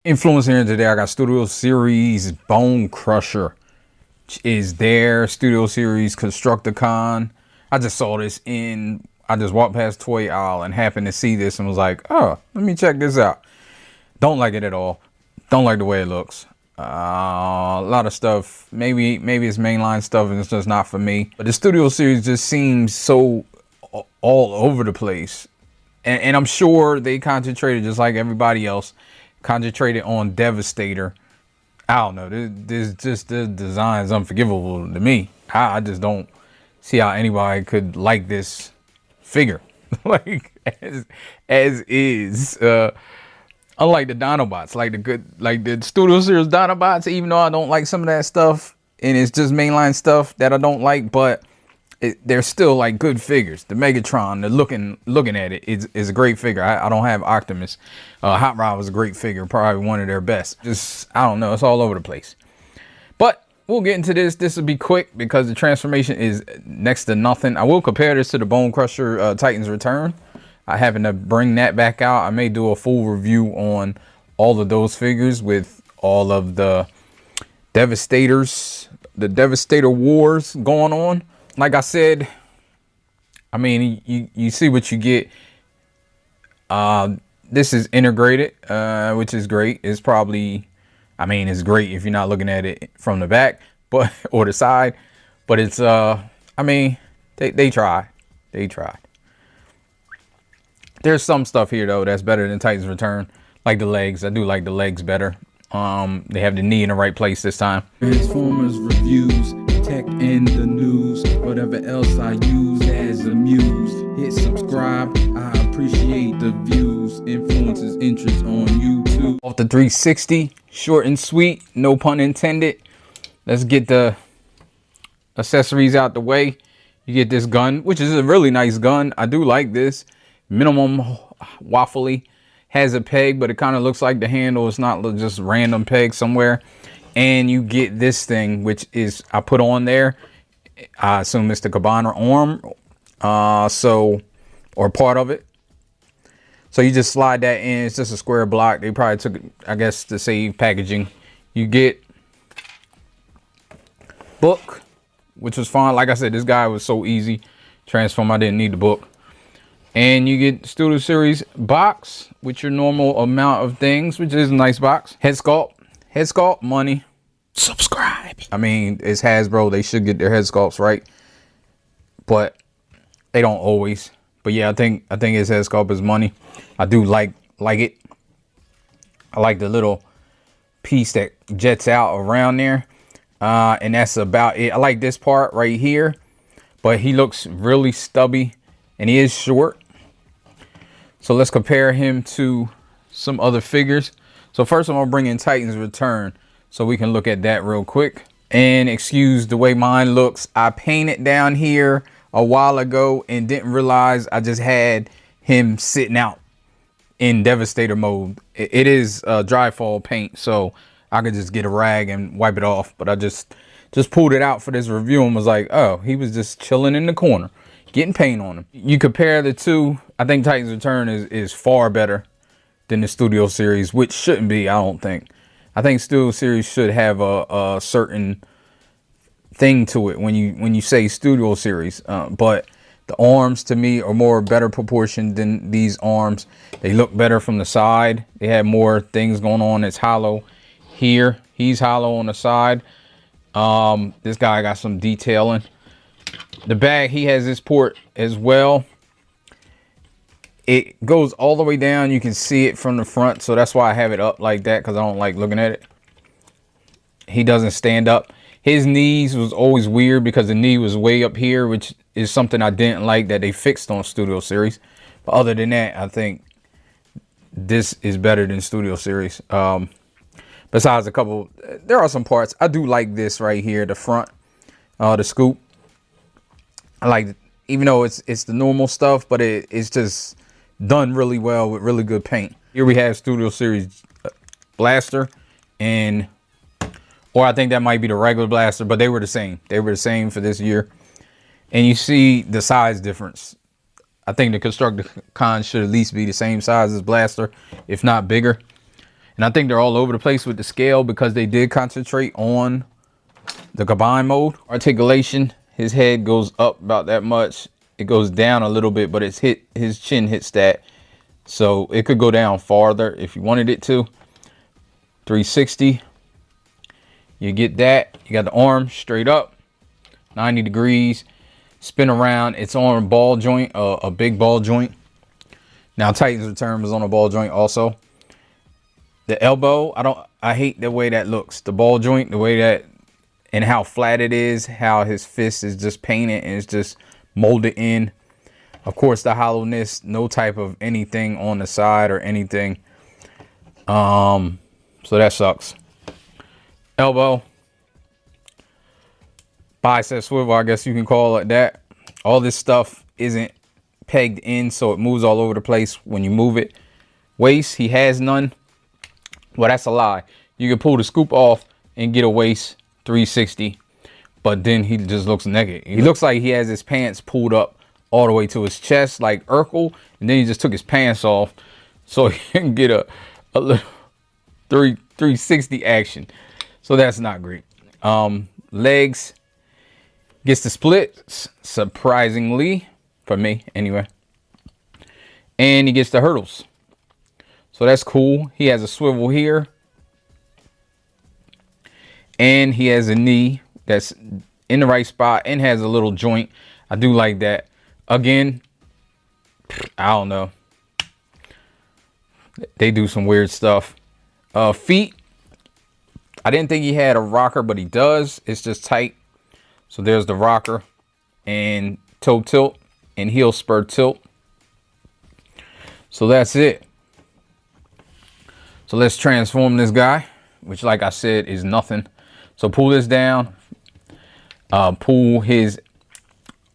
Influencer here today. I got Studio Series Bone Crusher. Is there Studio Series Constructicon? I just saw this I just walked past toy aisle and happened to see this and was like, oh, let me check this out. Don't like it at all. Don't like the way it looks. A lot of stuff. Maybe it's mainline stuff and it's just not for me. But the Studio Series just seems so all over the place. And I'm sure they concentrated just like everybody else. Concentrated on Devastator. I don't know. This just the design is unforgivable to me. I just don't see how anybody could like this figure, like as is. Unlike the Dinobots, like the Studio Series Dinobots. Even though I don't like some of that stuff, and it's just mainline stuff that I don't like, but they're still like good figures. The Megatron, looking at it is a great figure. I don't have Optimus. Hot Rod was a great figure, probably one of their best. Just, I don't know, it's all over the place. But we'll get into this. This will be quick because the transformation is next to nothing. I will compare this to the Bone Crusher Titan's Return. I happen to bring that back out. I may do a full review on all of those figures with all of the Devastators, the Devastator wars going on. Like I said, I mean, you see what you get. This is integrated, which is great. It's probably, I mean, it's great if you're not looking at it from the back, but or the side. But it's, I mean, they tried. They tried. There's some stuff here though that's better than Titan's Return, like the legs. I do like the legs better. They have the knee in the right place this time. Transformers reviews, tech and the news, whatever else I use as a muse. Hit subscribe, I appreciate the views, influences interest on YouTube. Off the 360, short and sweet, no pun intended. Let's get the accessories out the way. You get this gun, which is a really nice gun. I do like this. Minimum waffly. Has a peg, but it kind of looks like the handle is not just random peg somewhere. And you get this thing, which is I put on there. I assume it's the cabana arm, or part of it. So you just slide that in. It's just a square block. They probably took it, I guess, to save packaging. You get book, which was fine. Like I said, this guy was so easy. Transform. I didn't need the book. And you get Studio Series box with your normal amount of things, which is a nice box. Head sculpt, money. Subscribe. I mean, it's Hasbro. They should get their head sculpts right, but they don't always. But yeah, I think his head sculpt is money. I do like it. I like the little piece that jets out around there, and that's about it. I like this part right here, but he looks really stubby. And he is short. So let's compare him to some other figures. So first I'm going to bring in Titan's Return so we can look at that real quick. And excuse the way mine looks. I painted down here a while ago and didn't realize I just had him sitting out in Devastator mode. It is dry fall paint, so I could just get a rag and wipe it off. But I just pulled it out for this review and was like, oh, he was just chilling in the corner. Getting paint on him. You compare the two, I think Titan's Return is far better than the Studio Series, which shouldn't be, I don't think. I think Studio Series should have a certain thing to it when you say Studio Series. But the arms to me are more better proportioned than these arms. They look better from the side. They have more things going on. It's hollow here. He's hollow on the side. This guy got some detailing. The bag, he has this port as well. It goes all the way down. You can see it from the front, so that's why I have it up like that, because I don't like looking at it. He doesn't stand up. His knees was always weird because the knee was way up here, which is something I didn't like that they fixed on Studio Series. But other than that, I think this is better than Studio Series. Besides a couple, there are some parts. I do like this right here, the front, the scoop. I like it, even though it's the normal stuff, but it's just done really well with really good paint. Here we have Studio Series blaster, or I think that might be the regular blaster, but they were the same. They were the same for this year. And you see the size difference. I think the Constructicon should at least be the same size as blaster, if not bigger. And I think they're all over the place with the scale because they did concentrate on the combine mode. Articulation, his head goes up about that much. It goes down a little bit, but his chin hits that. So it could go down farther if you wanted it to. 360. You get that. You got the arm straight up. 90 degrees. Spin around. It's on a ball joint, a big ball joint. Now Titan's Return was on a ball joint also. The elbow, I hate the way that looks. The ball joint, the way that, and how flat it is, how his fist is just painted and it's just molded in. Of course, the hollowness, no type of anything on the side or anything. So that sucks. Elbow. Bicep swivel, I guess you can call it that. All this stuff isn't pegged in, so it moves all over the place when you move it. Waist, he has none. Well, that's a lie. You can pull the scoop off and get a waist 360, but then he just looks naked. He looks like he has his pants pulled up all the way to his chest like Urkel, and then he just took his pants off so he can get a little 360 action. So that's not great. Legs, gets the splits, surprisingly, for me anyway. And he gets the hurdles. So that's cool. He has a swivel here. And he has a knee that's in the right spot and has a little joint. I do like that. Again, I don't know. They do some weird stuff. Feet. I didn't think he had a rocker, but he does. It's just tight. So there's the rocker and toe tilt and heel spur tilt. So that's it. So let's transform this guy, which like I said is nothing. So pull this down, pull his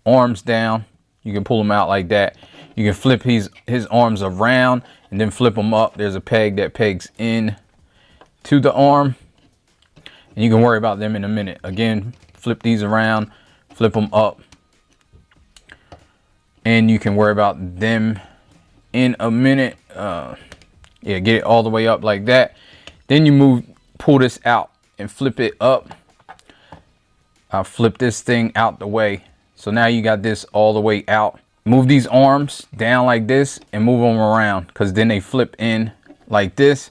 arms down. You can pull them out like that. You can flip his arms around and then flip them up. There's a peg that pegs in to the arm. And you can worry about them in a minute. Again, flip these around, flip them up. And you can worry about them in a minute. Yeah, get it all the way up like that. Then you pull this out and flip it up. I'll flip this thing out the way. So now you got this all the way out. Move these arms down like this and move them around, because then they flip in like this.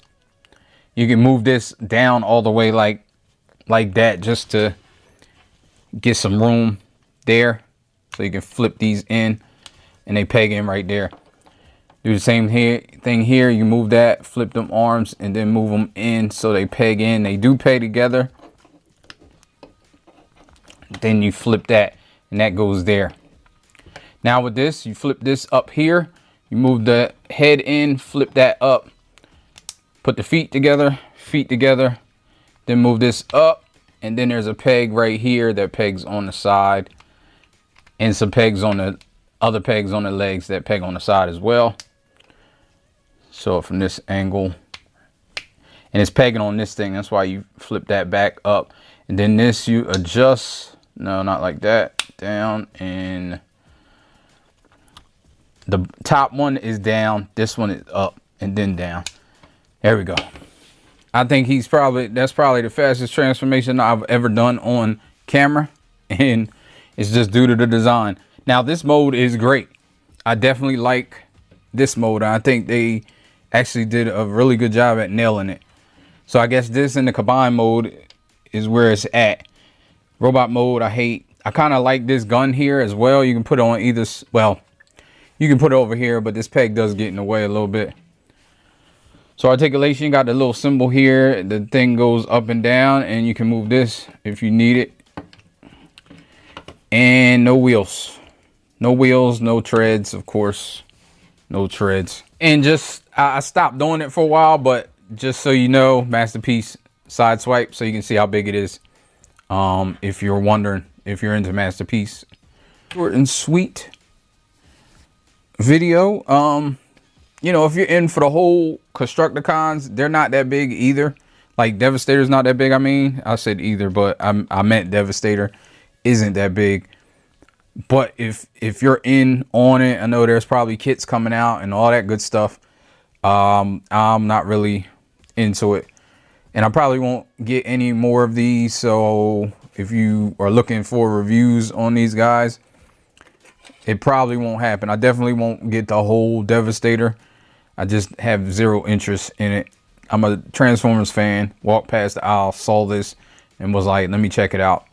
You can move this down all the way like that, just to get some room there. So you can flip these in and they peg in right there. Do the same thing here. You move that, flip them arms, and then move them in so they peg in. They do peg together. Then you flip that, and that goes there. Now with this, you flip this up here. You move the head in, flip that up. Put the feet together, then move this up. And then there's a peg right here that pegs on the side. And some pegs on the other pegs on the legs that peg on the side as well. So from this angle, and it's pegging on this thing. That's why you flip that back up. And then this you adjust. No, not like that. Down, and the top one is down. This one is up and then down. There we go. I think that's probably the fastest transformation I've ever done on camera. And it's just due to the design. Now this mode is great. I definitely like this mode. I think they actually did a really good job at nailing it. So I guess this in the combine mode is where it's at. Robot mode, I hate. I kind of like this gun here as well. You can put it on either, well, you can put it over here, but this peg does get in the way a little bit. So articulation, got the little symbol here. The thing goes up and down, and you can move this if you need it. And no wheels. No wheels, no treads, of course. No treads. And just, I stopped doing it for a while, but just so you know, Masterpiece side swipe, so you can see how big it is. If you're wondering if you're into Masterpiece. Short and sweet video. You know, if you're in for the whole Constructicons, they're not that big either. Like Devastator's not that big. I mean, I said either, but I meant Devastator isn't that big. But if you're in on it, I know there's probably kits coming out and all that good stuff. I'm not really into it. And I probably won't get any more of these. So if you are looking for reviews on these guys, it probably won't happen. I definitely won't get the whole Devastator. I just have zero interest in it. I'm a Transformers fan. Walked past the aisle, saw this, and was like, let me check it out.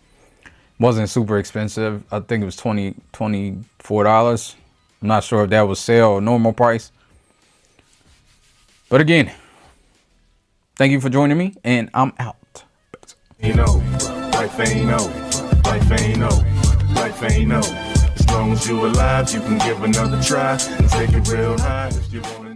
Wasn't super expensive. I think it was $24. I'm not sure if that was sale or normal price. But again, thank you for joining me, and I'm out. You know, life ain't over, life ain't over, life ain't over. As long as you alive, you can give another try and take it real high if you want it.